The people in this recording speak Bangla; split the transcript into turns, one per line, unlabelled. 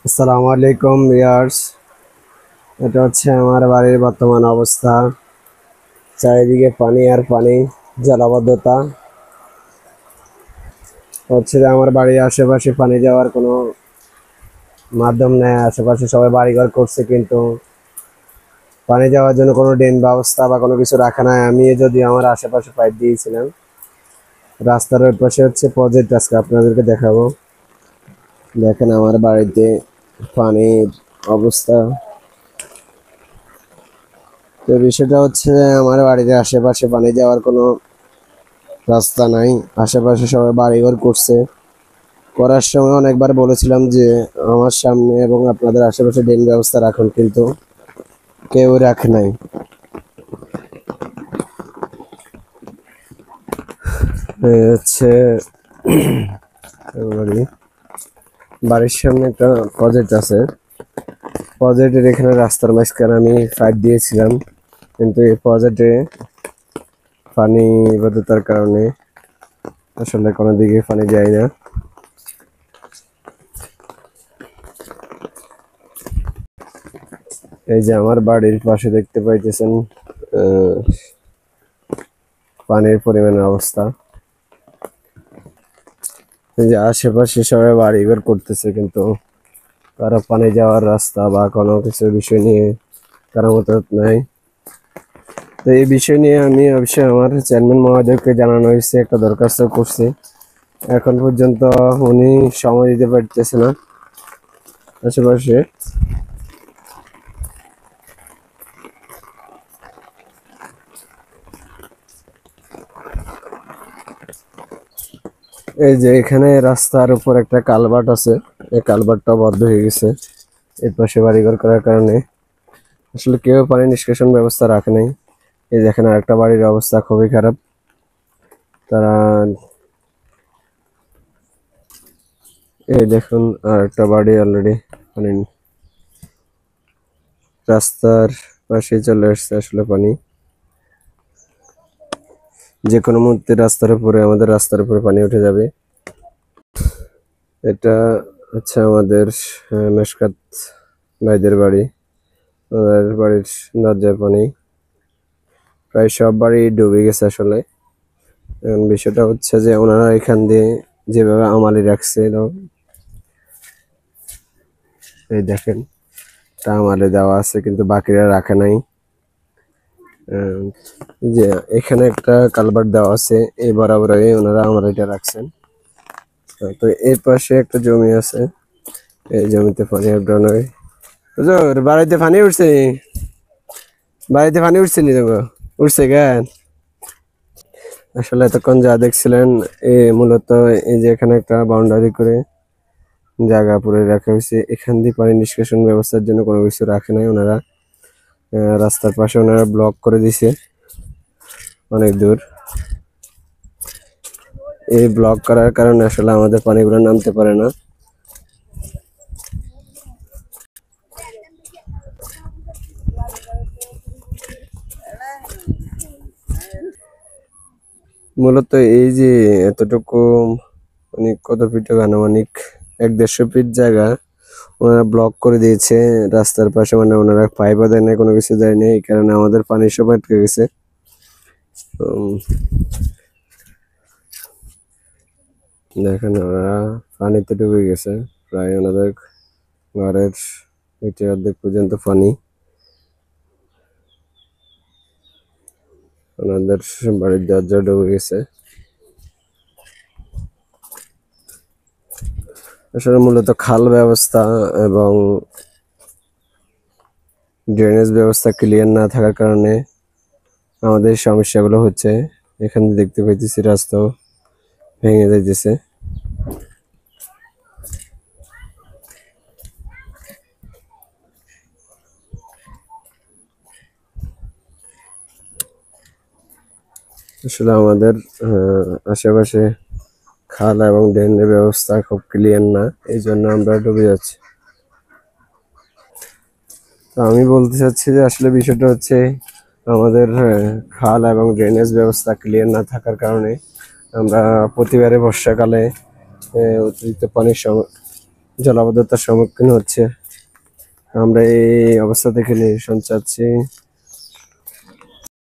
আসসালামু আলাইকুম ভিউয়ার্স। এটা হচ্ছে আমার বাড়ির বর্তমান অবস্থা। চারিদিকে পানি আর পানি, জলাবদ্ধতা। হচ্ছে যে আমার বাড়ির আশেপাশে পানি যাওয়ার কোনো মাধ্যম নেই। আশেপাশে সবাই বাড়িঘর করছে, কিন্তু পানি যাওয়ার জন্য কোনো ড্রেন ব্যবস্থা বা কোনো কিছু রাখা নাই। আমি যদি আমার আশেপাশে পাইপ দিয়েছিলাম। রাস্তার ওই পাশে হচ্ছে প্রজেক্ট, আজকে আপনাদেরকে দেখাবো। দেখেন আমার বাড়িতে পানির অবস্থা। তো বিষয়টা হচ্ছে যে আমার বাড়িতে আশেপাশে পানি যাওয়ার কোনো রাস্তা নাই। আশেপাশে সবাই বাড়িঘর করছে। করার সময় অনেকবার বলেছিলাম যে আমার সামনে এবং আপনাদের আশেপাশে ড্রেন ব্যবস্থা রাখুন, কিন্তু কেউ রাখে নাই। এই হচ্ছে বাড়ি। বাড়ির সামনে একটা প্রজেক্ট আছে। প্রজেক্টের এখানে রাস্তার মাঝখানে আমি পাইপ দিয়েছিলাম, কিন্তু এই প্রজেক্টে পানি বদ্ধতার কারণে আসলে কোনো দিকে পানি যায় না। এই যে আমার বাড়ির পাশে দেখতে পাইতেছেন পানির পরিমাণের অবস্থা। এই যে আশেপাশে সবাই বাড়িঘর করতেছে, কিন্তু কারো পানি যাওয়ার রাস্তা বা কোনো কিছু বিষয় নিয়ে কারো মতো নাই। তো এই বিষয় নিয়ে আমি অবশ্যই আমার চেয়ারম্যান মহোদয়কে জানানো হয়েছে, একটা দরখাস্ত করছি। এখন পর্যন্ত উনি সময় দিতে পারতেছে না। আশেপাশে এই যে এখানে রাস্তার উপর একটা কালভার্ট আছে, এই কালভার্টটা বন্ধ হয়ে গেছে এর পাশে বাড়িঘর করার কারণে। আসলে কেউ পানি নিষ্কাশন ব্যবস্থা রাখে নাই। এই দেখেন আরেকটা বাড়ির অবস্থা খুবই খারাপ। তারা এই দেখুন আর একটা বাড়ি অলরেডি মানে রাস্তার পাশে চলে আসছে আসলে পানি। যে কোনো মুহূর্তে আমাদের রাস্তার উপরে পানি উঠে যাবে। এটা হচ্ছে আমাদের মেশকাত ভাইদের বাড়ি। ওদের বাড়ির দরজার পানি, প্রায় সব বাড়ি ডুবে গেছে আসলে। এখন বিষয়টা হচ্ছে যে ওনারা এখান দিয়ে যেভাবে আমালি রাখছে, এই দেখেন তা আমালে দেওয়া আছে, কিন্তু বাকিরা রাখে নাই। আহ, যে এখানে একটা কালভার্ট দেওয়া আছে, এই বরাবরই ওনারা আমালিটা রাখছেন। তো এর পাশে একটা জমি আছে, এই জমিতে পানি আপডাউন হয়। হুজুর, বাড়িতে পানি উঠছে? বাড়িতে পানি উঠছে নি? দেখো উঠছে কেন? আসলে এতক্ষণ যা দেখছিলেন মূলত এই যে এখানে একটা বাউন্ডারি করে জায়গা পুরে রাখা হয়েছে। এখান দিয়ে পানি নিষ্কাশন ব্যবস্থার জন্য কোনো কিছু রাখে নাই ওনারা। রাস্তার পাশে ওনারা ব্লক করে দিছে অনেক দূর। এই ব্লক করার কারণে আসলে আমাদের পানিগুলো নামতে পারে না। মূলত এই যে এতটুকু মানে কত ফিট হবে, আনুমানিক 1-1.5 ফিট জায়গা ওনারা ব্লক করে দিয়েছে রাস্তার পাশে। মানে ওনারা পাইপও দেয় না, কোনো কিছু দেয়নি, এই কারণে আমাদের পানি সব আটকে গেছে। দেখেন ওরা পানিতে ডুবে গেছে, প্রায় ওনাদের ঘরের নিচে অর্ধেক পর্যন্ত পানি। ওনাদের বাড়ির দরজা ডুবে গেছে। আসলে মূলত খাল ব্যবস্থা এবং ড্রেনেজ ব্যবস্থা ক্লিয়ার না থাকার কারণে আমাদের সমস্যাগুলো হচ্ছে। এখানে দেখতে পাইতেছি রাস্তাও ভেঙে যাইতেছে। আসলে আমাদের আশেপাশে খাল এবং ড্রেনের ব্যবস্থা খুব ক্লিয়ার না, এই জন্য আমরা ডুবে যাচ্ছি। তো আমি বলতে চাচ্ছি যে আসলে বিষয়টা হচ্ছে আমাদের খাল এবং ড্রেনেজ ব্যবস্থা ক্লিয়ার না থাকার কারণে আমরা প্রতিবারে বর্ষাকালে অতিরিক্ত পানির জলাবদ্ধতার সম্মুখীন হচ্ছে। আমরা এই অবস্থা থেকে নিরসন চাচ্ছি।